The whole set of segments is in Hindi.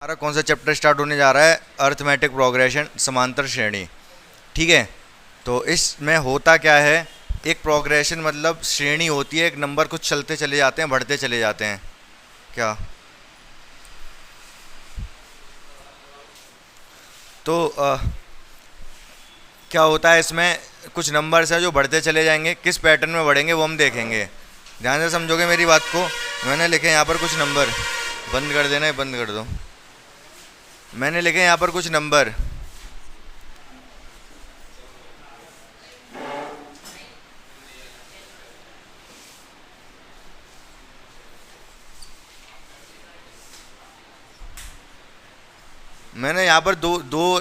हमारा कौन सा चैप्टर स्टार्ट होने जा रहा है? अर्थमेटिक प्रोग्रेशन, समांतर श्रेणी। ठीक है, तो इसमें होता क्या है, एक प्रोग्रेशन मतलब श्रेणी होती है, एक नंबर कुछ चलते चले जाते हैं, बढ़ते चले जाते हैं। क्या तो क्या होता है इसमें, कुछ नंबर्स है जो बढ़ते चले जाएंगे, किस पैटर्न में बढ़ेंगे वो हम देखेंगे। ध्यान से समझोगे मेरी बात को। मैंने लिखे यहाँ पर कुछ नंबर, बंद कर देना है, बंद कर दो। मैंने लिखे यहाँ पर कुछ नंबर, मैंने यहाँ पर दो दो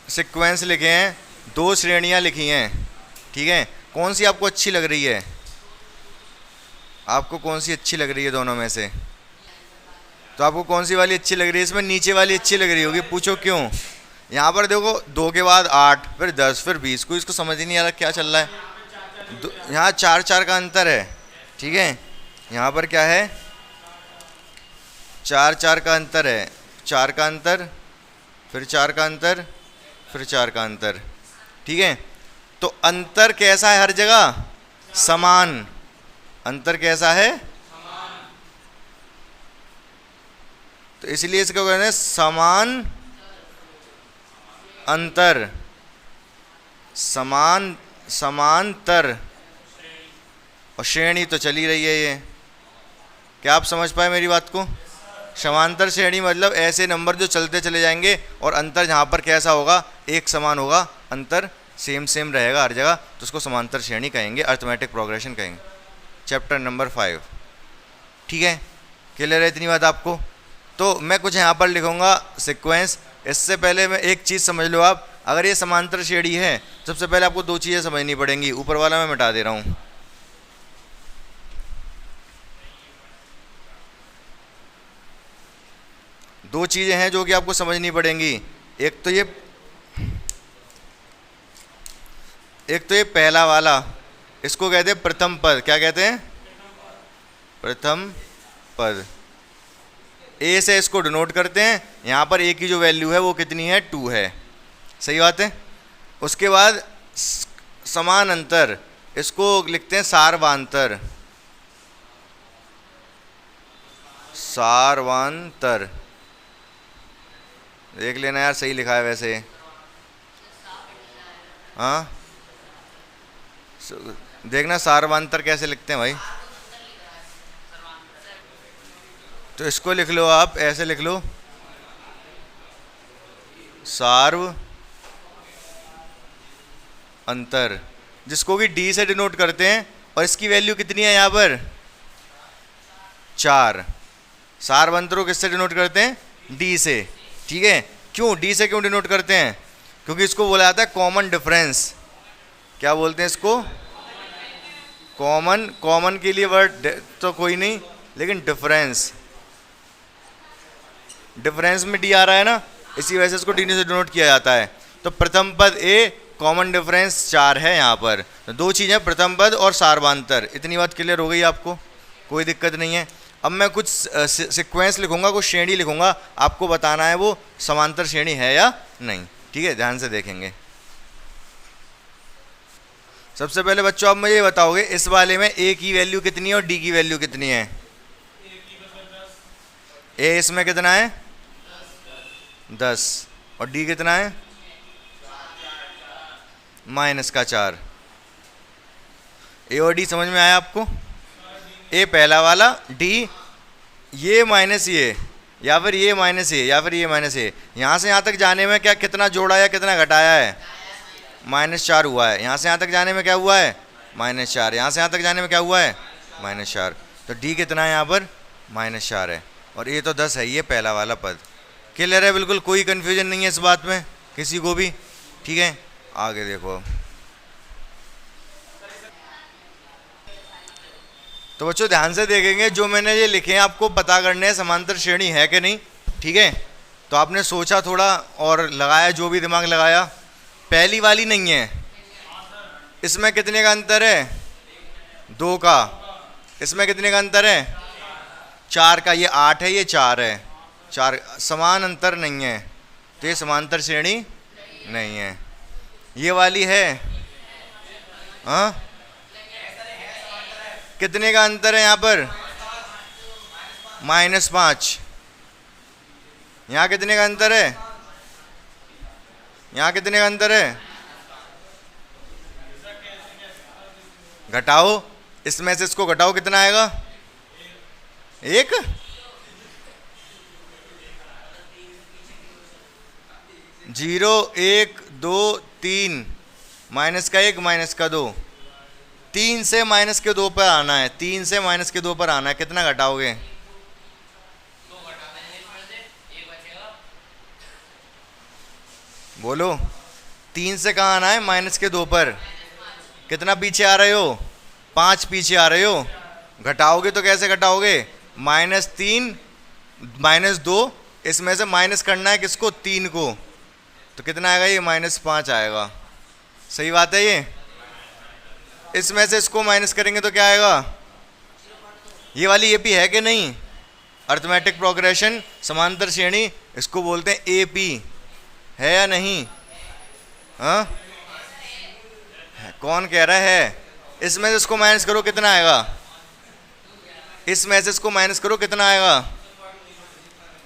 सीक्वेंस लिखे हैं, दो श्रेणियाँ लिखी हैं। ठीक है, कौन सी आपको अच्छी लग रही है? आपको कौन सी अच्छी लग रही है दोनों में से? तो आपको कौन सी वाली अच्छी लग रही है? इसमें नीचे वाली अच्छी लग रही होगी, पूछो क्यों। यहाँ पर देखो, 2 के बाद 8, फिर 10, फिर 20, कोई इसको समझ ही नहीं आ रहा क्या चल रहा है। यहाँ 4 का अंतर है। ठीक है, यहाँ पर क्या है, 4 का अंतर है। 4 का अंतर, फिर 4 का अंतर, फिर 4 का अंतर। ठीक है, तो अंतर कैसा है? हर जगह समान। अंतर कैसा है? तो इसलिए इसको कहते हैं समान अंतर, समान समांतर। और श्रेणी तो चली रही है ये। क्या आप समझ पाए मेरी बात को? समांतर श्रेणी मतलब ऐसे नंबर जो चलते चले जाएंगे और अंतर जहाँ पर कैसा होगा, एक समान होगा, अंतर सेम सेम रहेगा हर जगह, तो उसको समांतर श्रेणी कहेंगे, अर्थमेटिक प्रोग्रेशन कहेंगे। Chapter number 5। ठीक है, क्लियर है इतनी बात आपको? तो मैं कुछ यहाँ पर लिखूँगा सीक्वेंस। इससे पहले मैं एक चीज़ समझ लो आप, अगर ये समांतर श्रेणी है, सबसे पहले आपको 2 चीज़ें समझनी पड़ेंगी। ऊपर वाला मैं मिटा दे रहा हूँ। दो चीज़ें हैं जो कि आपको समझनी पड़ेंगी। एक तो ये पहला वाला, इसको कहते हैं प्रथम पद। क्या कहते हैं? प्रथम पद। ए से इसको डिनोट करते हैं। यहाँ पर ए की जो वैल्यू है वो कितनी है? 2 है। सही बात है। उसके बाद समान अंतर, इसको लिखते हैं सारवांतर। सारवांतर, देख लेना यार, सही लिखा है वैसे। हाँ, देखना सारवांतर कैसे लिखते हैं भाई। तो इसको लिख लो आप, ऐसे लिख लो, सार्व अंतर, जिसको कि डी से डिनोट करते हैं। और इसकी वैल्यू कितनी है यहाँ पर? 4। सार्वंतर को किससे डिनोट करते हैं? डी से। ठीक है, क्यों डी से क्यों डिनोट करते हैं? क्योंकि इसको बोला जाता है कॉमन डिफरेंस। क्या बोलते हैं इसको? कॉमन के लिए वर्ड तो कोई नहीं, लेकिन डिफरेंस में डी आ रहा है ना, इसी वजह से इसको डी से डिनोट किया जाता है। तो प्रथम पद ए, कॉमन डिफरेंस 4 है यहाँ पर। तो 2 चीज़ें, प्रथम पद और सार्वांतर। इतनी बात क्लियर हो गई आपको? कोई दिक्कत नहीं है। अब मैं कुछ सीक्वेंस लिखूंगा, कुछ श्रेणी लिखूंगा, आपको बताना है वो समांतर श्रेणी है या नहीं। ठीक है, ध्यान से देखेंगे। सबसे पहले बच्चों आप मुझे ये बताओगे, इस वाले में ए की वैल्यू कितनी है और डी की वैल्यू कितनी है? ए इसमें कितना है? 10। और डी कितना है? -4। ए और डी समझ में आया आपको? ए पहला वाला, डी ये माइनस ये, या फिर ये माइनस ये, या फिर ये माइनस ये। यहाँ से यहाँ तक जाने में क्या कितना जोड़ा या कितना घटाया है? -4 हुआ है। यहाँ से यहाँ तक जाने में क्या हुआ है? -4। यहाँ से यहाँ तक जाने में क्या हुआ है? -4। तो डी कितना है यहाँ पर? -4 है। और ये तो 10 है, ये पहला वाला पद। क्लियर है? बिल्कुल कोई कन्फ्यूजन नहीं है इस बात में किसी को भी। ठीक है, आगे देखो। तो बच्चों ध्यान से देखेंगे, जो मैंने ये लिखे हैं आपको पता करने हैं समांतर श्रेणी है कि नहीं। ठीक है, तो आपने सोचा थोड़ा और लगाया, जो भी दिमाग लगाया। पहली वाली नहीं है, इसमें कितने का अंतर है? 2 का। इसमें कितने का अंतर है? 4 का। ये 8 है, ये 4 है। 4 समान अंतर नहीं है, तो ये समांतर श्रेणी नहीं है। ये वाली है, हाँ कितने का अंतर है यहाँ पर? -5। यहाँ कितने का अंतर है? यहाँ कितने का अंतर है? घटाओ, इसमें से इसको घटाओ, कितना आएगा? 1। जीरो, 1, 2, 3, -1 -2, 3 से -2 पर आना है, 3 से -2 पर आना है। कितना घटाओगे? बोलो, 3 से कहाँ आना है? -2 पर। कितना पीछे आ रहे हो? 5 पीछे आ रहे हो। घटाओगे तो कैसे घटाओगे? -3 -2, इसमें से माइनस करना है किसको? 3 को। तो कितना आएगा? ये -5 आएगा। सही बात है ये। इसमें से इसको माइनस करेंगे तो क्या आएगा? ये वाली एपी है कि नहीं? अर्थमेटिक प्रोग्रेशन, समांतर श्रेणी, इसको बोलते हैं एपी। है या नहीं? हाँ, कौन कह रहा है? इसमें से इसको माइनस करो, कितना आएगा? इसमें से इसको माइनस करो, कितना आएगा?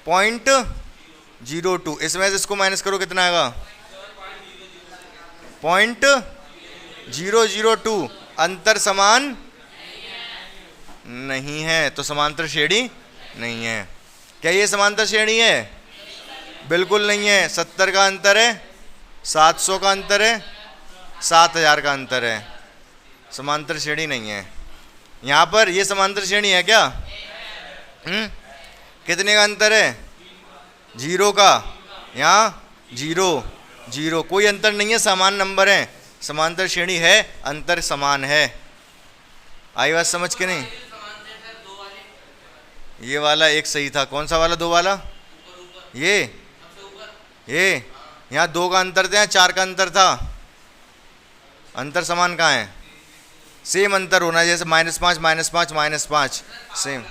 0.02। इसमें से इसको माइनस करो, कितना आएगा? 0.002। अंतर समान नहीं है, तो समांतर श्रेणी नहीं है। क्या ये समांतर श्रेणी है? बिल्कुल नहीं है। 70 का अंतर है, 700 का अंतर है, 7000 का अंतर है। समांतर श्रेणी नहीं है। यहाँ पर ये समांतर श्रेणी है क्या? कितने का अंतर है? 0 का। यहाँ 0 0, कोई अंतर नहीं है, समान नंबर है। समांतर श्रेणी है, अंतर समान है। आई बात समझ के नहीं? ये वाला एक सही था। कौन सा वाला? 2 वाला? ये यहाँ 2 का अंतर था, यहाँ 4 का अंतर था। अंतर समान कहाँ है? सेम अंतर होना है, जैसे -5 -5 -5 सेम।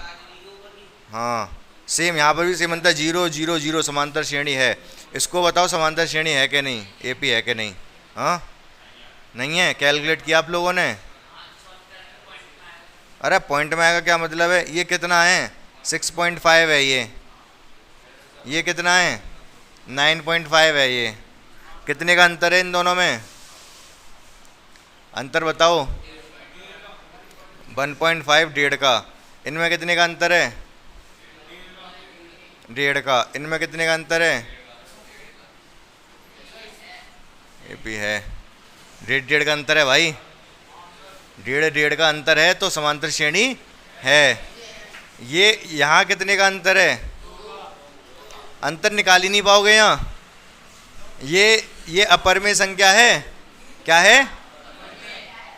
हाँ सेम, यहाँ पर भी सेम अंतर। 0 0 0 समांतर श्रेणी है। इसको बताओ समांतर श्रेणी है कि नहीं? एपी है कि नहीं? हाँ नहीं है। कैलकुलेट किया आप लोगों ने? अरे पॉइंट में आएगा क्या मतलब है? ये कितना है? 6.5 है। ये कितना है? 9.5 है। ये कितने का अंतर है इन दोनों में? अंतर बताओ। 1.5, 1.5 का। इनमें कितने का अंतर है? 1.5 का। इनमें कितने का अंतर है? ये भी है। 1.5 का अंतर है भाई। 1.5 का अंतर है तो समांतर श्रेणी है। ये यहाँ कितने का अंतर है? अंतर निकाल ही नहीं पाओगे यहाँ। ये अपरिमेय संख्या है। क्या है?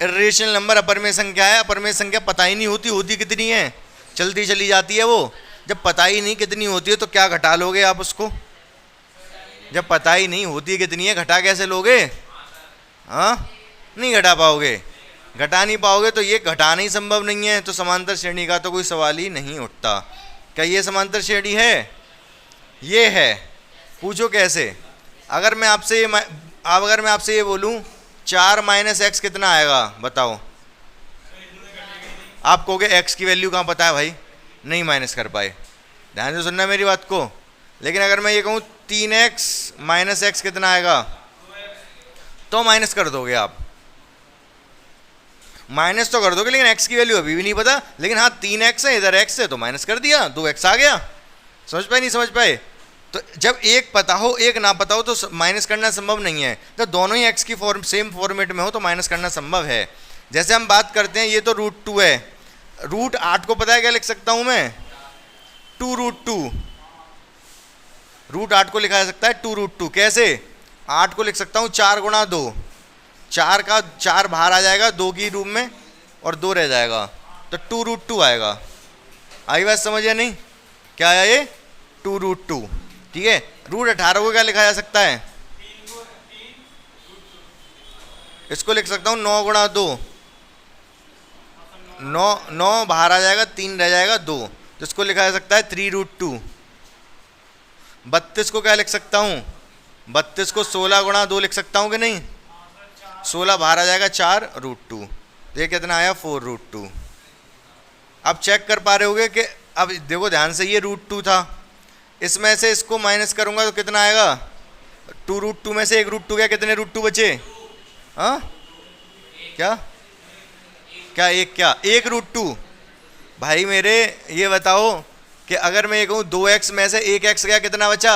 इर्रेशनल नंबर अपरिमेय संख्या है। अपरिमेय संख्या पता ही नहीं होती कितनी है, चलती चली जाती है वो। जब पता ही नहीं कितनी होती है तो क्या घटा लोगे आप उसको? जब पता ही नहीं होती कितनी है, घटा कैसे लोगे? हाँ नहीं घटा पाओगे। घटा नहीं पाओगे तो ये घटाना ही संभव नहीं है, तो समांतर श्रेणी का तो कोई सवाल ही नहीं उठता। क्या ये समांतर श्रेणी है? ये है। पूछो कैसे? अगर मैं आपसे ये बोलूं 4 - x कितना आएगा बताओ? आप कहोगे x की वैल्यू कहाँ पता है भाई? नहीं माइनस कर पाए। ध्यान से सुनना मेरी बात को। लेकिन अगर मैं ये कहूँ 3x - x कितना आएगा, तो माइनस कर दोगे आप। माइनस तो कर दोगे, लेकिन x की वैल्यू अभी भी नहीं पता। लेकिन हाँ 3x है, इधर x है तो माइनस कर दिया, 2x आ गया। समझ पाए नहीं समझ पाए? तो जब एक पता हो एक ना पता हो तो माइनस करना संभव नहीं है। तो दोनों ही x की सेम फॉर्मेट में हो तो माइनस करना संभव है। जैसे हम बात करते हैं, ये तो √2 है। √8 को पता है क्या लिख सकता हूं मैं? 2√2। √8 को लिखा जा सकता है 2√2। कैसे? 8 को लिख सकता हूँ 4 × 2। 4 का 4 बाहर आ जाएगा 2 की रूप में और 2 रह जाएगा, तो 2√2 आएगा। आई बात समझ या नहीं? क्या आया ये? 2√2। ठीक है। √18 को क्या लिखा जा सकता है? इसको लिख सकता हूँ 9 × 2। 9 बाहर आ जाएगा, 3 रह जाएगा, 2, तो इसको लिखा जा सकता है 3√2। 32 को क्या लिख सकता हूँ, 32 को 16 गुणा 2 लिख सकता हूँ कि नहीं, 16 बाहर आ जाएगा 4√2, तो ये कितना आया 4√2। अब चेक कर पा रहे होगे कि अब देखो ध्यान से, ये √2 था, इसमें से इसको माइनस करूंगा तो कितना आएगा, 2√2 में से 1√2 गया, कितने √2 बचे, हाँ क्या क्या एक, क्या 1√2। भाई मेरे ये बताओ कि अगर मैं ये कहूँ 2x में से 1x गया, कितना बचा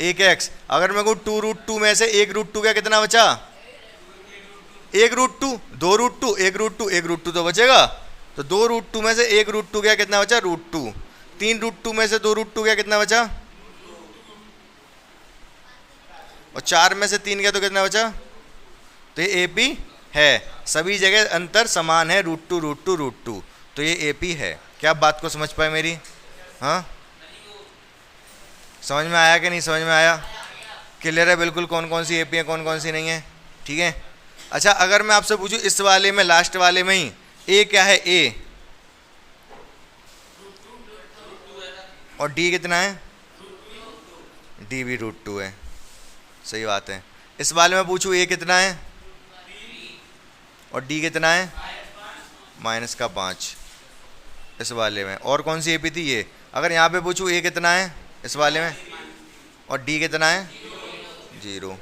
1x। अगर मैं कहूँ 2√2 में से 1√2 गया, कितना बचा 1√2, 2√2, 1√2, 1√2 तो बचेगा, तो 2√2 में से 1√2 गया, कितना बचा √2। 3√2 में से 2√2 गया, कितना बचा, और 4 में से 3 गया तो कितना बचा। तो ये एपी है, सभी जगह अंतर समान है, √2 √2 √2, तो ये एपी है। क्या आप बात को समझ पाए मेरी, हाँ समझ में आया कि नहीं समझ में आया, क्लियर है बिल्कुल, कौन कौन सी एपी है कौन कौन सी नहीं है, ठीक है। अच्छा अगर मैं आपसे पूछूं इस वाले में, लास्ट वाले में ही ए क्या है, ए और डी कितना है, डी भी √2 है, सही बात है। इस वाले में पूछूं ए कितना है और डी कितना है, -5 इस वाले में। और कौन सी एपी थी ये, अगर यहाँ पे पूछूं ए कितना है इस वाले में और डी कितना है 0,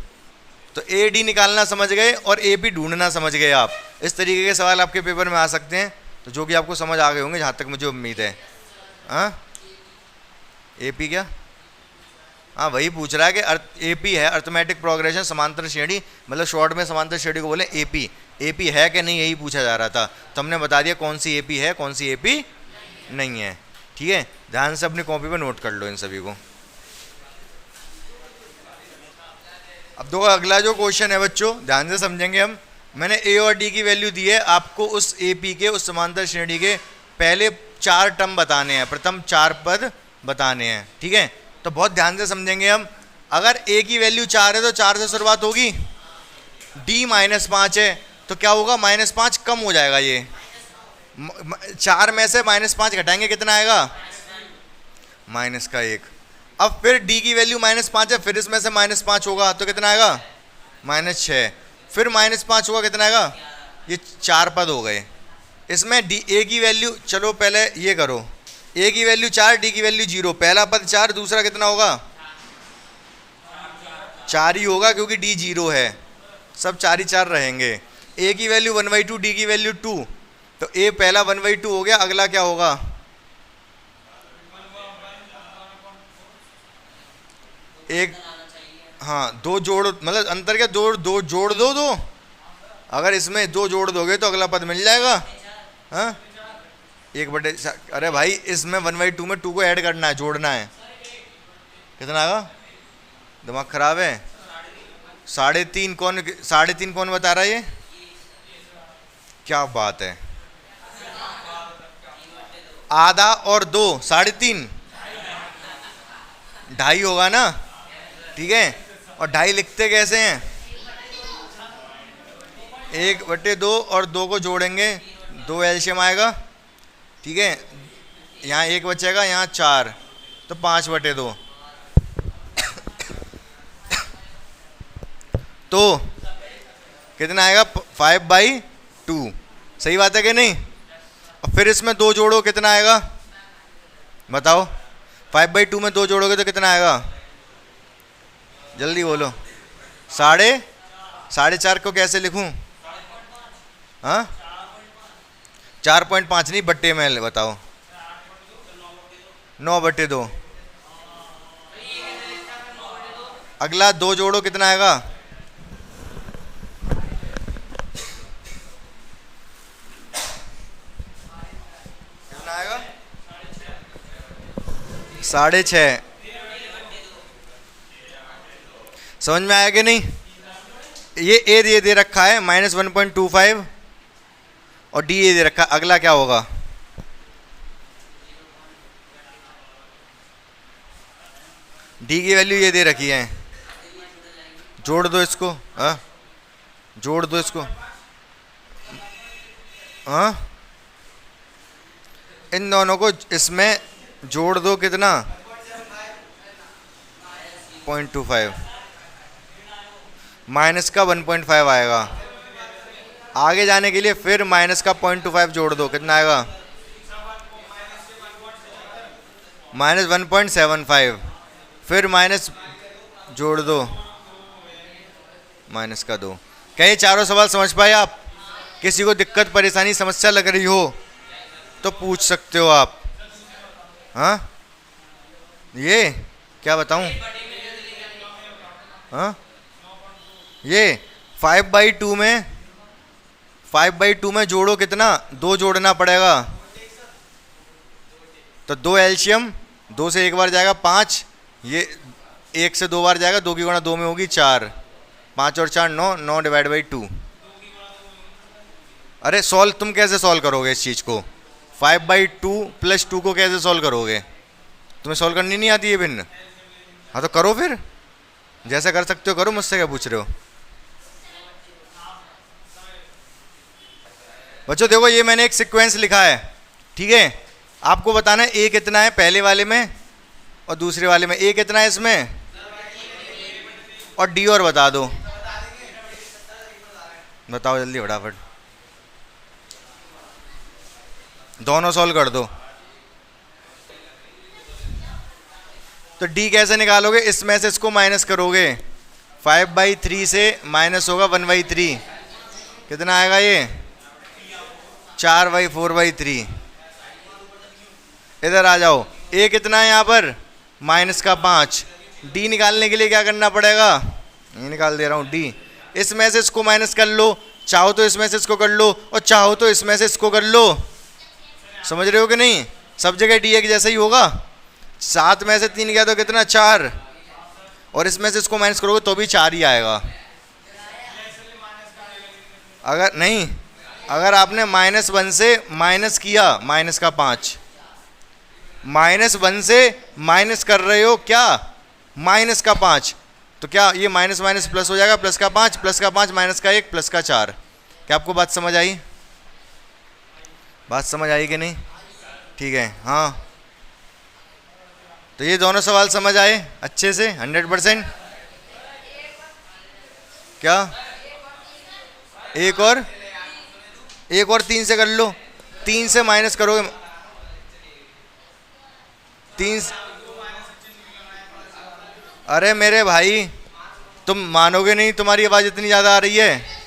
तो ए डी निकालना समझ गए और ए पी ढूंढना समझ गए आप। इस तरीके के सवाल आपके पेपर में आ सकते हैं, तो जो कि आपको समझ आ गए होंगे जहाँ तक मुझे उम्मीद है। हाँ ए पी क्या, हाँ वही पूछ रहा है कि ए पी है अर्थमेटिक प्रोग्रेशन समांतर श्रेणी, मतलब शॉर्ट में समांतर श्रेणी को बोले एपी। एपी है कि नहीं यही पूछा जा रहा था, तो हमने बता दिया कौन सी एपी है कौन सी एपी नहीं है, ठीक है। ध्यान से अपनी कॉपी पर नोट कर लो इन सभी को। अब दो अगला जो क्वेश्चन है बच्चों ध्यान से समझेंगे हम। मैंने ए और डी की वैल्यू दी है आपको, उस एपी के उस समांतर श्रेणी के पहले 4 टर्म बताने हैं, प्रथम 4 पद बताने हैं, ठीक है। तो बहुत ध्यान से समझेंगे हम। अगर ए की वैल्यू 4 है तो 4 से शुरुआत होगी, डी -5 है तो क्या होगा, -5 कम हो जाएगा, ये 4 में से -5 घटाएंगे कितना आएगा, -1। अब फिर डी की वैल्यू -5 है, फिर इसमें से -5 होगा तो कितना आएगा, -6, फिर -5 होगा कितना आएगा, ये 4 पद हो गए। इसमें डी ए की वैल्यू, चलो पहले ये करो, ए की वैल्यू 4 डी की वैल्यू 0, पहला पद 4 दूसरा कितना होगा 4 ही होगा क्योंकि डी 0 है, सब 4 ही 4 रहेंगे। ए की वैल्यू 1/2 डी की वैल्यू 2, तो ए पहला 1/2 हो गया, अगला क्या होगा, एक, हाँ 2 जोड़, मतलब अंतर क्या, 2 जोड़ दो, 2 अगर इसमें 2 जोड़ दोगे तो अगला पद मिल जाएगा, हाँ 1/, अरे भाई इसमें 1/2 में 2 को ऐड करना है, जोड़ना है, कितना आएगा, दिमाग खराब है, 3.5 कौन, 3.5 कौन बता रहा है, ये क्या बात है, आधा और 2 3.5, 2.5 होगा ना, ठीक है। और 2.5 लिखते कैसे हैं, 1/2 और 2 को जोड़ेंगे 2 एलसीएम आएगा, ठीक है। यहाँ 1 बचेगा, यहाँ 4, तो 5/2, तो कितना आएगा 5/2, सही बात है कि नहीं। और फिर इसमें 2 जोड़ो कितना आएगा बताओ, 5/2 में 2 जोड़ोगे तो कितना आएगा, जल्दी बोलो, 4.5 को कैसे लिखूं, हाँ 4.5 नहीं बट्टे में बताओ, 9/2, अगला 2 जोड़ो कितना आएगा, कितना आएगा 6.5, समझ में आया कि नहीं। ये ए दे रखा है -1.25 और डी ए दे रखा है, अगला क्या होगा, डी की वैल्यू ये दे रखी है, जोड़ दो इसको, हाँ जोड़ दो इसको, हाँ इन दोनों को इसमें जोड़ दो कितना, 0.25, माइनस का 1.5 आएगा। आगे जाने के लिए फिर माइनस का 0.25 जोड़ दो, कितना आएगा? -1.75, फिर माइनस जोड़ दो, माइनस का 2। कहीं चारों सवाल समझ पाए आप? किसी को दिक्कत परेशानी समस्या लग रही हो तो पूछ सकते हो आप। हाँ, ये क्या बताऊं? हाँ, ये 5/2 में 5/2 में जोड़ो कितना? 2 जोड़ना पड़ेगा। तो 2 एलसीएम, 2 से एक बार जाएगा 5, ये 1 से 2 बार जाएगा, 2 की गुणा 2 में होगी 4, 5 और 4 9, 9 डिवाइड बाई 2। अरे सॉल्व तुम कैसे सॉल्व करोगे इस चीज़ को? 5/2 + 2 को कैसे सॉल्व करोगे? तुम्हें सॉल्व करनी नहीं आती है भिन्न? हाँ तो करो फिर, जैसा कर सकते हो करो, मुझसे क्या पूछ रहे हो? बच्चों देखो, ये मैंने एक सीक्वेंस लिखा है, ठीक है? आपको बताना है ए कितना है पहले वाले में और दूसरे वाले में। ए कितना है इसमें और डी और बता दो। बताओ जल्दी फटाफट, दोनों सॉल्व कर दो। तो डी कैसे निकालोगे? इसमें से इसको माइनस करोगे, 5/3 से माइनस होगा 1/3, कितना आएगा ये? 4/4/3। इधर आ जाओ, ए कितना है यहाँ पर? -5। डी निकालने के लिए क्या करना पड़ेगा? ये निकाल दे रहा हूँ डी। इसमें से इसको माइनस कर लो, चाहो तो इसमें से इसको कर लो और चाहो तो इसमें से इसको कर लो। समझ रहे हो कि नहीं? सब जगह डी एक जैसा ही होगा। 7 में से 3 गया तो कितना? 4, और इसमें से इसको माइनस करोगे तो भी 4 ही आएगा। अगर नहीं, अगर आपने -1 से माइनस किया -5, -1 से माइनस कर रहे हो क्या? -5, तो क्या ये माइनस माइनस प्लस हो जाएगा? +5, +5, -1, +4। क्या आपको बात समझ आई? बात समझ आई कि नहीं? ठीक है, हाँ। तो ये दोनों सवाल समझ आए अच्छे से 100%? क्या? एक और 3 से कर लो। 3 से माइनस करोगे 3। अरे मेरे भाई, तुम मानोगे नहीं, तुम्हारी आवाज़ इतनी ज़्यादा आ रही है।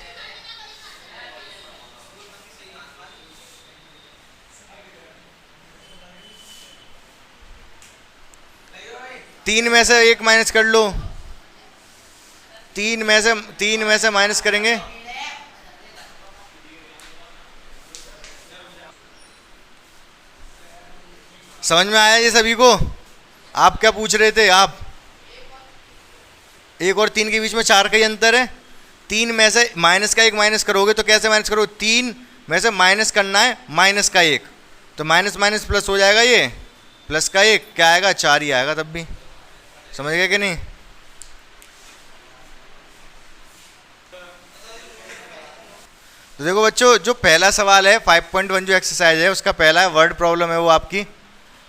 तीन में से एक माइनस कर लो। 3 में से माइनस करेंगे, समझ में आया ये सभी को? आप क्या पूछ रहे थे? आप 1 और 3 के बीच में 4 का ही अंतर है। 3 में से माइनस का 1 माइनस करोगे तो कैसे माइनस करोगे? 3 में से माइनस करना है -1, तो माइनस माइनस प्लस हो जाएगा, ये +1 क्या आएगा? 4 ही आएगा तब भी। समझ गए कि नहीं? तो देखो बच्चों, जो पहला सवाल है 5.1 जो एक्सरसाइज है उसका पहला है वर्ड प्रॉब्लम है, वो आपकी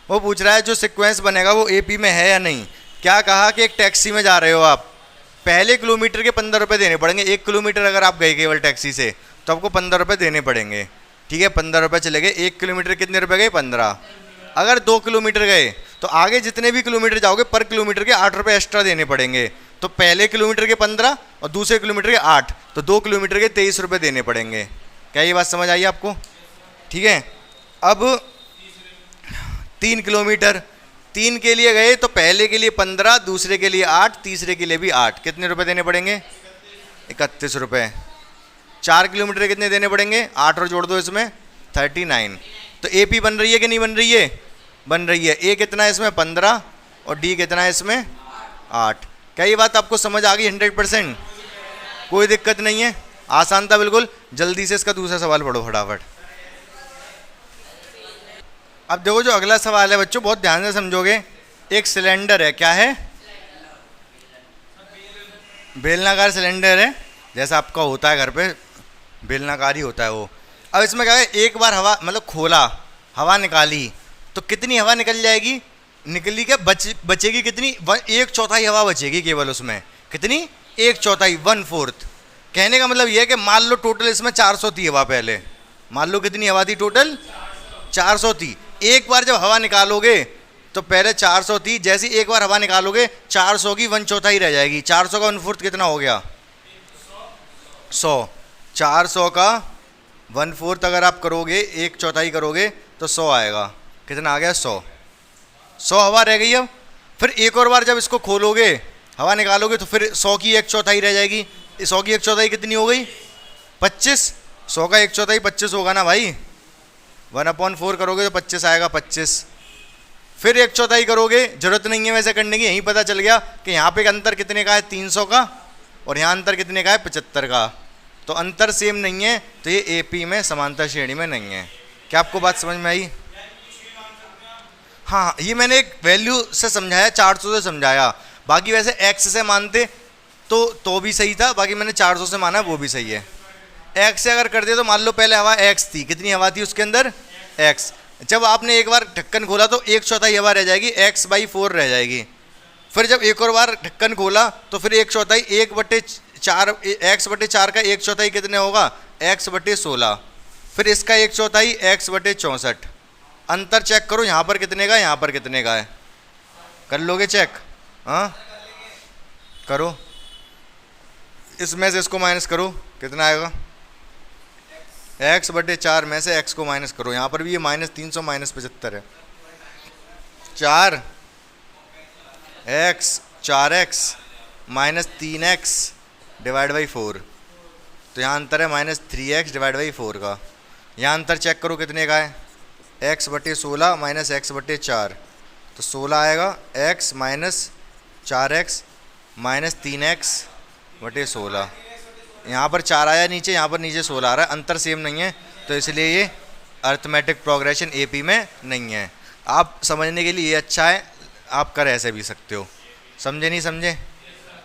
वो पूछ रहा है जो सीक्वेंस बनेगा वो एपी में है या नहीं। क्या कहा कि एक टैक्सी में जा रहे हो आप, पहले किलोमीटर के 15 रुपये देने पड़ेंगे। 1 किलोमीटर अगर आप गए केवल टैक्सी से तो आपको 15 रुपये देने पड़ेंगे, ठीक है? 15 रुपये चले गए। 1 किलोमीटर कितने रुपए गए? 15। अगर 2 किलोमीटर गए तो आगे जितने भी किलोमीटर जाओगे पर किलोमीटर के 8 रुपये एक्स्ट्रा देने पड़ेंगे। तो पहले किलोमीटर के 15 और दूसरे किलोमीटर के 8, तो 2 किलोमीटर के 23 रुपये देने पड़ेंगे। क्या ये बात समझ आई आपको? ठीक है। अब 3 किलोमीटर, 3 के लिए गए तो पहले के लिए 15, दूसरे के लिए 8, तीसरे के लिए भी 8, कितने रुपए देने पड़ेंगे? 31 रुपये। 4 किलोमीटर कितने देने पड़ेंगे? 8 और जोड़ दो इसमें 39। तो एपी बन रही है कि नहीं बन रही है? बन रही है। ए कितना है इसमें? 15 और डी कितना है इसमें? 8। क्या ये बात आपको समझ आ गई 100%? कोई दिक्कत नहीं है, आसान था बिल्कुल। जल्दी से इसका दूसरा सवाल पढ़ो फटाफट। अब देखो जो अगला सवाल है बच्चों, बहुत ध्यान से समझोगे। एक सिलेंडर है, क्या है? बेलनाकार सिलेंडर है, जैसा आपका होता है घर पे बेलनाकार ही होता है वो। अब इसमें क्या है, एक बार हवा मतलब खोला, हवा निकाली तो कितनी हवा निकल जाएगी? निकली क्या, बचेगी कितनी, एक चौथाई हवा बचेगी केवल उसमें। कितनी, एक चौथाई, 1/4। कहने का मतलब यह है कि मान लो टोटल इसमें 400 थी हवा पहले, मान लो कितनी हवा थी टोटल, 400 थी। एक बार जब हवा निकालोगे तो पहले 400 थी, जैसी एक बार हवा निकालोगे 400 की 1/4 रह जाएगी। 400 का 1/4 कितना हो गया, 100। 400 का 1/4 अगर आप करोगे, एक चौथाई करोगे तो 100 आएगा। कितना आ गया, 100। 100 हवा रह गई। अब फिर एक और बार जब इसको खोलोगे, हवा निकालोगे, तो फिर 100 की एक चौथाई रह जाएगी। 100 की एक चौथाई कितनी हो गई, 25। 100 का एक चौथाई 25 होगा ना भाई, 1/4 करोगे तो 25 आएगा, 25। फिर एक चौथाई करोगे, जरूरत नहीं है वैसे करने की, यहीं पता चल गया कि यहाँ पे अंतर कितने का है, 300 का, और यहाँ अंतर कितने का है, 75 का। तो अंतर सेम नहीं है, तो ये एपी में समांतर श्रेणी में नहीं है। क्या आपको बात समझ में आई? हाँ, ये मैंने एक वैल्यू से समझाया, 400 से समझाया। बाकी वैसे एक्स से मानते तो भी सही था, बाकी मैंने 400 से माना, वो भी सही है। एक्स से अगर कर दे तो मान लो पहले हवा एक्स थी, कितनी हवा थी उसके अंदर, एक्स। जब आपने एक बार ढक्कन खोला तो एक चौथाई हवा रह जाएगी, x/4 रह जाएगी। फिर जब एक और बार ढक्कन खोला तो फिर एक चौथाई, 1/4, x/4 का एक चौथाई कितने होगा, x/16। फिर इसका एक चौथाई, x/64। अंतर चेक करो, यहाँ पर कितने का, यहाँ पर कितने का है, कर लोगे चेक? हाँ करो, इसमें से इसको माइनस करो, कितना आएगा, x/4 में से x को माइनस करो। यहाँ पर भी ये -300 -75 है। 4x -3x / 4, तो यहाँ अंतर है -3x / 4 का। यहाँ अंतर चेक करो कितने का है, x/16 - x/4, तो 16 आएगा। x - 4x - 3x / 16, यहाँ पर 4 आया नीचे, यहाँ पर नीचे 16 आ रहा है, अंतर सेम नहीं है, तो इसलिए ये अर्थमेटिक प्रोग्रेशन एपी में नहीं है। आप समझने के लिए ये अच्छा है, आप कर ऐसे भी सकते हो। समझे नहीं समझे?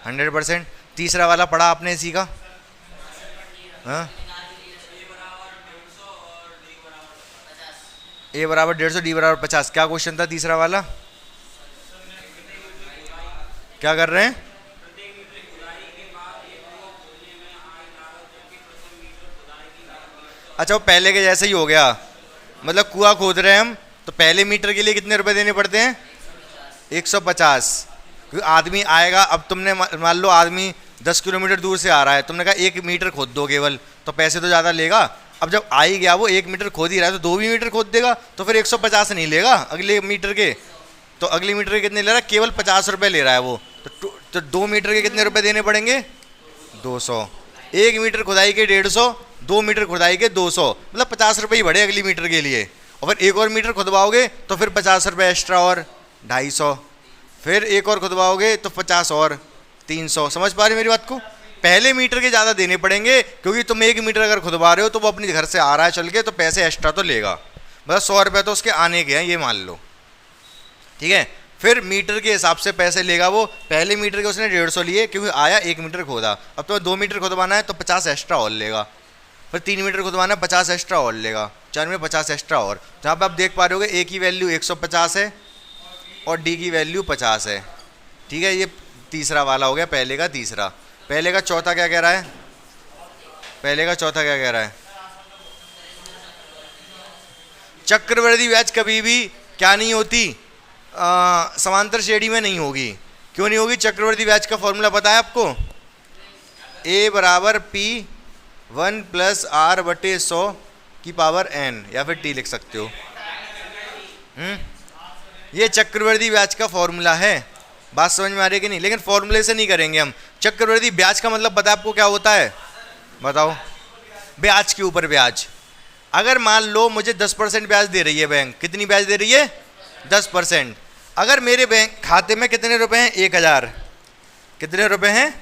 100%। तीसरा वाला पढ़ा आपने इसी का, हाँ, a = 150, d = 50। क्या क्वेश्चन था तीसरा वाला, क्या कर रहे हैं? अच्छा, वो पहले के जैसे ही हो गया, मतलब कुआं खोद रहे हैं हम, तो पहले मीटर के लिए कितने रुपए देने पड़ते हैं, 150। क्योंकि आदमी आएगा, अब तुमने मान लो आदमी 10 किलोमीटर दूर से आ रहा है, तुमने कहा 1 मीटर खोद दो केवल, तो पैसे तो ज़्यादा लेगा। अब जब आ ही गया वो 1 मीटर खोद ही रहा है, तो 2 भी मीटर खोद देगा, तो फिर 150 नहीं लेगा अगले मीटर के, तो अगले मीटर के कितने ले रहा है, केवल 50 रुपये ले रहा है वो। तो 2 मीटर के कितने रुपये देने पड़ेंगे, 200। 1 मीटर खुदाई के 150, 2 मीटर खुदाई के 200, मतलब 50 रुपये ही बढ़े अगली मीटर के लिए। और फिर एक और मीटर खुदवाओगे तो फिर 50 रुपये एक्स्ट्रा और 250, फिर एक और खुदवाओगे तो 50 और 300। समझ पा रहे मेरी बात को? पहले मीटर के ज़्यादा देने पड़ेंगे, क्योंकि तुम 1 मीटर अगर खुदवा रहे हो तो वो अपने घर से आ रहा है चल के, तो पैसे एक्स्ट्रा तो लेगा, मतलब 100 रुपये तो उसके आने के हैं, ये मान लो, ठीक है। फिर मीटर के हिसाब से पैसे लेगा वो। पहले मीटर के उसने 150 लिए, क्योंकि आया 1 मीटर खोदा। अब तो 2 मीटर खुदवाना है तो 50 एक्स्ट्रा और लेगा। फिर 3 मीटर खुदवाना है, 50 एक्स्ट्रा और लेगा। 4 में 50 एक्स्ट्रा और। जहाँ पर आप देख पा रहे होगे ए की वैल्यू 150 है और डी की वैल्यू 50 है, ठीक है। ये तीसरा वाला हो गया, पहले का तीसरा। पहले का चौथा क्या कह रहा है, पहले का चौथा क्या कह रहा है, चक्रवृद्धि ब्याज कभी भी क्या नहीं होती, समांतर श्रेणी में नहीं होगी। क्यों नहीं होगी? चक्रवृद्धि ब्याज का फॉर्मूला पता है आपको, a = P1 + R/100 की पावर n, या फिर t लिख सकते हो। ये चक्रवृद्धि ब्याज का फॉर्मूला है। बात समझ में आ रही है कि नहीं? लेकिन फॉर्मूले से नहीं करेंगे हम। चक्रवृद्धि ब्याज का मतलब पता है आपको क्या होता है, बताओ? ब्याज के ऊपर ब्याज। अगर मान लो मुझे 10% ब्याज दे रही है बैंक, कितनी ब्याज दे रही है, 10%। अगर मेरे बैंक खाते में कितने रुपए हैं, 1000, कितने रुपए हैं,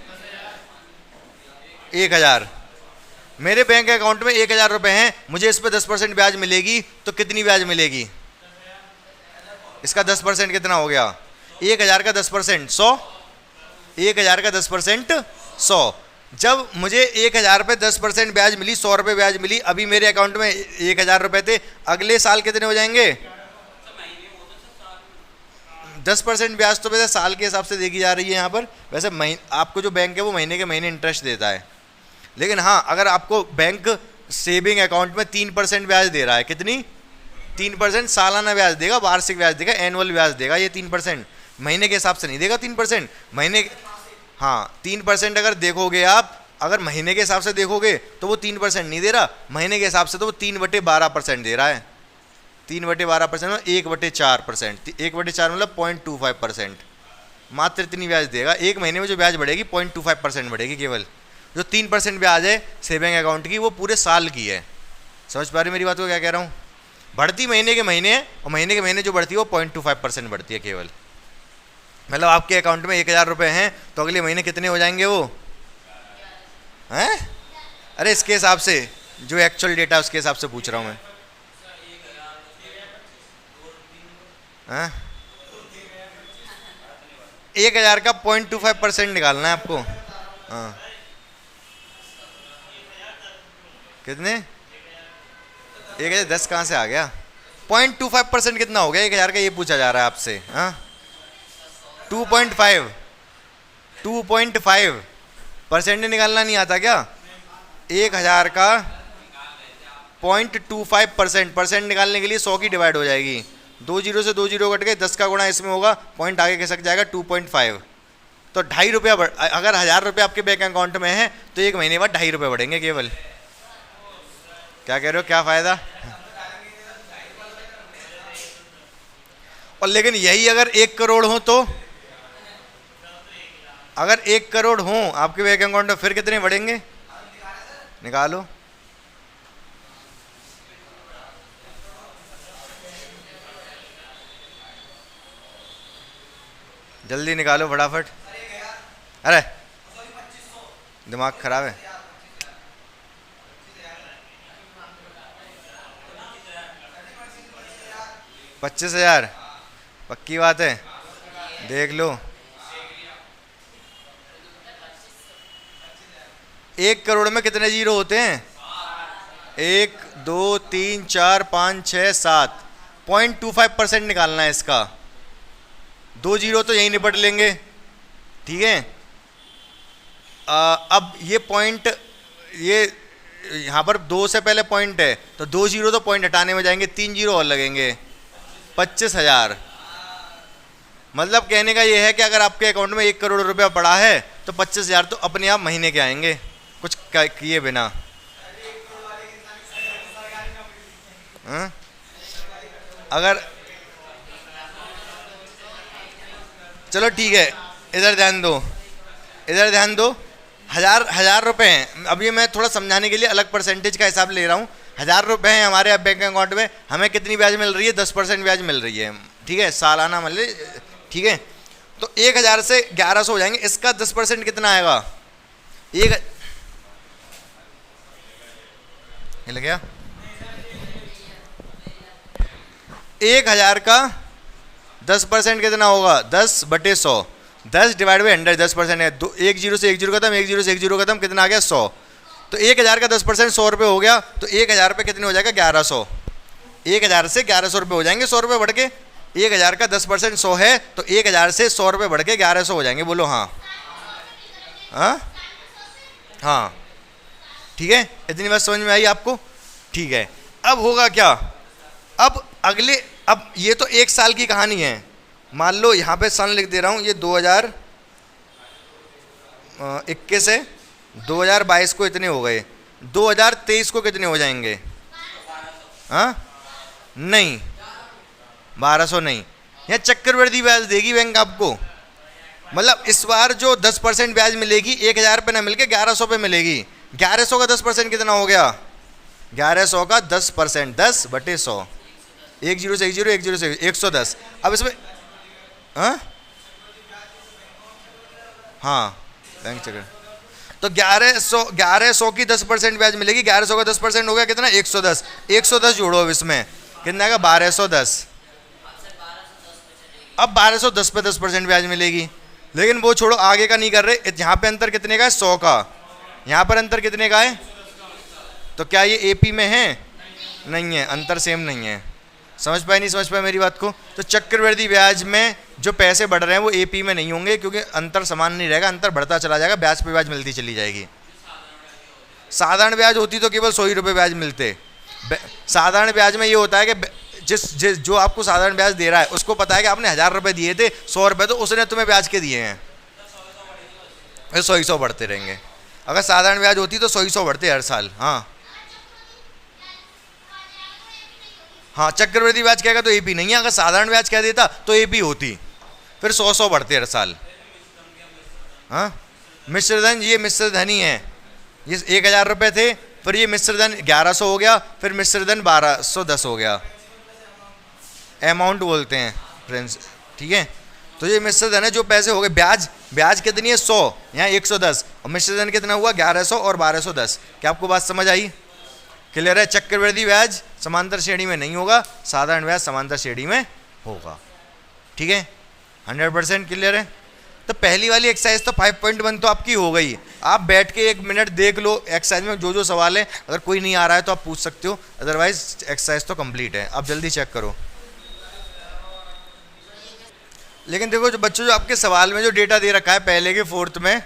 1000। मेरे बैंक अकाउंट में 1000 रुपए हैं, मुझे इस पर 10% ब्याज मिलेगी, तो कितनी ब्याज मिलेगी? इसका 10% कितना हो गया, 1000 का 10% 100, 1000 का 10% 100। जब मुझे 1000 पे 10% ब्याज मिली, 100 रुपये ब्याज मिली, अभी मेरे अकाउंट में 1000 रुपये थे, अगले साल कितने हो जाएंगे, 10% ब्याज तो वैसे साल के हिसाब से देखी जा रही है यहाँ पर। वैसे आपको जो बैंक है वो महीने के महीने इंटरेस्ट देता है, लेकिन हाँ अगर आपको बैंक सेविंग अकाउंट में 3% ब्याज दे रहा है, कितनी 3% सालाना ब्याज देगा, वार्षिक ब्याज देगा, एनुअल ब्याज देगा, ये 3% महीने के हिसाब से नहीं देगा। 3% महीने, हाँ 3% अगर देखोगे आप, अगर महीने के हिसाब से देखोगे तो वो 3% नहीं दे रहा, महीने के हिसाब से तो वो 3/12% दे रहा है। 3/12% में 1/4%, 1/4 मतलब 0.25%, मात्र इतनी ब्याज देगा। एक महीने में जो ब्याज बढ़ेगी 0.25% बढ़ेगी केवल। जो 3% ब्याज है सेविंग अकाउंट की वो पूरे साल की है। समझ पा रही मेरी बात को क्या कह रहा हूँ? बढ़ती महीने के महीने है, और महीने के महीने जो बढ़ती है वो 0.25% बढ़ती है केवल। मतलब आपके अकाउंट में 1000 रुपये हैं तो अगले महीने कितने हो जाएंगे वो हैं? अरे इसके हिसाब से जो एक्चुअल डेटा है उसके हिसाब से पूछ रहा हूँ मैं। हाँ 1000 का 0.25% निकालना है आपको। हाँ कितने? 1010 कहाँ से आ गया? 0.25% कितना हो गया 1000 का, ये पूछा जा रहा है आपसे। हाँ 2.5% निकालना नहीं आता क्या? 1000 का 0.25% परसेंट निकालने के लिए 100 की डिवाइड हो जाएगी, 2 जीरो से 2 जीरो कट गए, 10 का गुणा इसमें होगा, पॉइंट आगे खिसक जाएगा 2.5। तो 2.5 रुपया अगर 1000 रुपये आपके बैंक अकाउंट में है तो एक महीने बाद 2.5 रुपये बढ़ेंगे केवल। क्या कह रहे हो, क्या फायदा? और लेकिन यही अगर 1 करोड़ हो तो, अगर 1 करोड़ हो आपके बैंक अकाउंट में फिर कितने बढ़ेंगे? निकालो। जल्दी निकालो फटाफट। अरे दिमाग खराब है। 25,000 पक्की बात है? देख लो। 1 करोड़ में कितने जीरो होते हैं? 1 2 3 4 5 6 7। 0.25% निकालना है इसका। 2 जीरो तो यहीं निपट लेंगे, ठीक है। अब ये पॉइंट, ये यहाँ पर 2 से पहले पॉइंट है तो 2 जीरो तो पॉइंट हटाने में जाएंगे, 3 जीरो और लगेंगे। 25,000 मतलब कहने का ये है कि अगर आपके अकाउंट में 1 करोड़ रुपया पड़ा है तो 25,000 तो अपने आप महीने के आएंगे कुछ किए बिना। अगर चलो ठीक है, इधर ध्यान दो, इधर ध्यान दो। हजार रुपए हैं। अब ये मैं थोड़ा समझाने के लिए अलग परसेंटेज का हिसाब ले रहा हूँ। 1000 रुपये हैं हमारे बैंक अकाउंट में, हमें कितनी ब्याज मिल रही है? 10% ब्याज मिल रही है, ठीक है, सालाना मतलब, ठीक है। तो 1000 से 1100 हो जाएंगे, इसका 10% कितना आएगा? एक लग गया। 1000 का 10% कितना होगा? 10/100। 10 डिवाइड बाई 100, 10% है। 1 जीरो से 1 जीरो खत्म, 1 जीरो से 1 जीरो खत्म, कितना आ गया? 100। तो 1000 का 10% 100 रुपये हो गया, तो 1000 पे कितने हो जाएगा? 1100। 1000 से 1100 रुपये हो जाएंगे, 100 रुपये बढ़ के। 1000 का 10% 100 है, तो 1000 से 100 रुपये बढ़ के 1100 हो जाएंगे। बोलो हाँ। हाँ हाँ ठीक है, इतनी बात समझ में आई आपको? ठीक है। अब होगा क्या? अब ये तो 1 साल की कहानी है। मान लो यहाँ पे सन लिख दे रहा हूँ, ये 2021 से 2022 को इतने हो गए, 2023 को कितने हो जाएंगे? हाँ नहीं, 1200 नहीं, यहाँ चक्रवृद्धि ब्याज देगी बैंक आपको। मतलब इस बार जो 10% ब्याज मिलेगी 1000 पे ना मिलके 1100 पे मिलेगी। 1100 का 10% कितना हो गया? 1100 का 10%, 10/100। 1 जीरो से 1 जीरो, 1 जीरो से 110। अब इसमें हाँ बैंक चक्र, तो 1100 की 10% ब्याज मिलेगी। 1100 का 10% हो गया कितना? 110। 110 जोड़ो अब इसमें, कितना आएगा? 1210। अब 1210 पे 10% ब्याज मिलेगी। लेकिन वो छोड़ो, आगे का नहीं कर रहे। यहाँ पे अंतर कितने का है? 100 का। यहाँ पर अंतर कितने का है? तो क्या ये एपी में है? नहीं है, अंतर सेम नहीं है। समझ पाए नहीं समझ पाए मेरी बात को? तो चक्रवृद्धि ब्याज में जो पैसे बढ़ रहे हैं वो एपी में नहीं होंगे, क्योंकि अंतर समान नहीं रहेगा, अंतर बढ़ता चला जाएगा, ब्याज पे ब्याज मिलती चली जाएगी। साधारण ब्याज होती तो केवल 100 ही रुपये ब्याज मिलते। साधारण ब्याज में ये होता है कि जिस जो आपको साधारण ब्याज दे रहा है उसको पता है कि आपने 1000 रुपये दिए थे, 100 रुपये तो उसने तुम्हें ब्याज के दिए हैं, 100 बढ़ते रहेंगे। अगर साधारण ब्याज होती तो 100 बढ़ते हर साल। हाँ हाँ, चक्रवृद्धि ब्याज कहेगा तो एपी नहीं है, अगर साधारण ब्याज कह देता तो एपी होती, फिर 100 बढ़ते हर साल। हाँ, मिश्रधन, ये मिश्रधन ही है, ये 1000 रुपये थे, फिर ये मिश्रधन 1100 हो गया, फिर मिश्रधन 1210 हो गया, अमाउंट बोलते हैं फ्रेंड्स, ठीक है। तो ये मिश्रधन है, जो पैसे हो गए, ब्याज कितनी है 100, यहाँ 110, और मिश्रधन कितना हुआ 1100 और 1210। क्या आपको बात समझ आई? क्लियर है? चक्रवृद्धि ब्याज समांतर श्रेणी में नहीं होगा, साधारण ब्याज समांतर श्रेणी में होगा, ठीक है। 100% क्लियर है? तो पहली वाली एक्सरसाइज तो 5.1 तो आपकी हो गई। आप बैठ के 1 मिनट देख लो, एक्सरसाइज में जो जो सवाल है, अगर कोई नहीं आ रहा है तो आप पूछ सकते हो, अदरवाइज एक्सरसाइज तो कंप्लीट है। आप जल्दी चेक करो। लेकिन देखो जो बच्चों, जो आपके सवाल में जो डेटा दे रखा है पहले के 4th में,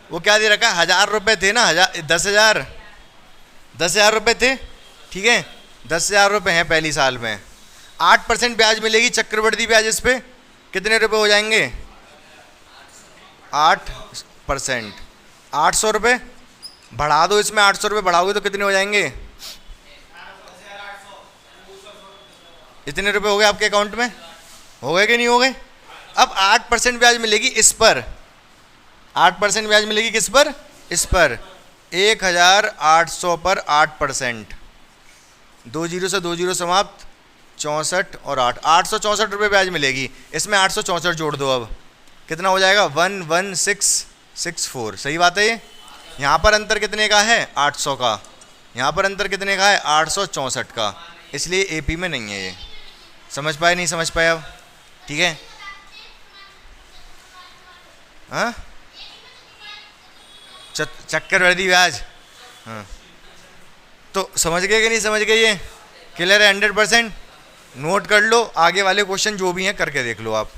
वो क्या दे रखा है? 1000 रुपये थे ना, 10,000 रुपये थे, ठीक है। 10,000 रुपये हैं पहली साल में, 8% ब्याज मिलेगी चक्रवृद्धि ब्याज, इस पे कितने रुपए हो जाएंगे? 8%, 800 रुपये बढ़ा दो, इसमें 800 रुपये बढ़ाओगे तो कितने हो जाएंगे? इतने रुपए हो गए आपके अकाउंट में, हो गए कि नहीं हो गए? अब 8% ब्याज मिलेगी इस पर, 8% ब्याज मिलेगी किस पर? इस पर 1800 पर 8%, 2 जीरो से 2 जीरो समाप्त, 64 और 8, 864 रुपये ब्याज मिलेगी। इसमें 864 जोड़ दो, अब कितना हो जाएगा? 11664। सही बात है ये? यहाँ पर अंतर कितने का है? 800 का। यहाँ पर अंतर कितने का है? 864 का। इसलिए एपी में नहीं है ये। समझ पाए नहीं समझ पाए अब? ठीक है। हाँ, चक्रवृद्धि ब्याज, हाँ, तो समझ गए कि नहीं समझ गए? ये क्लियर है 100%? नोट कर लो, आगे वाले क्वेश्चन जो भी हैं करके देख लो आप।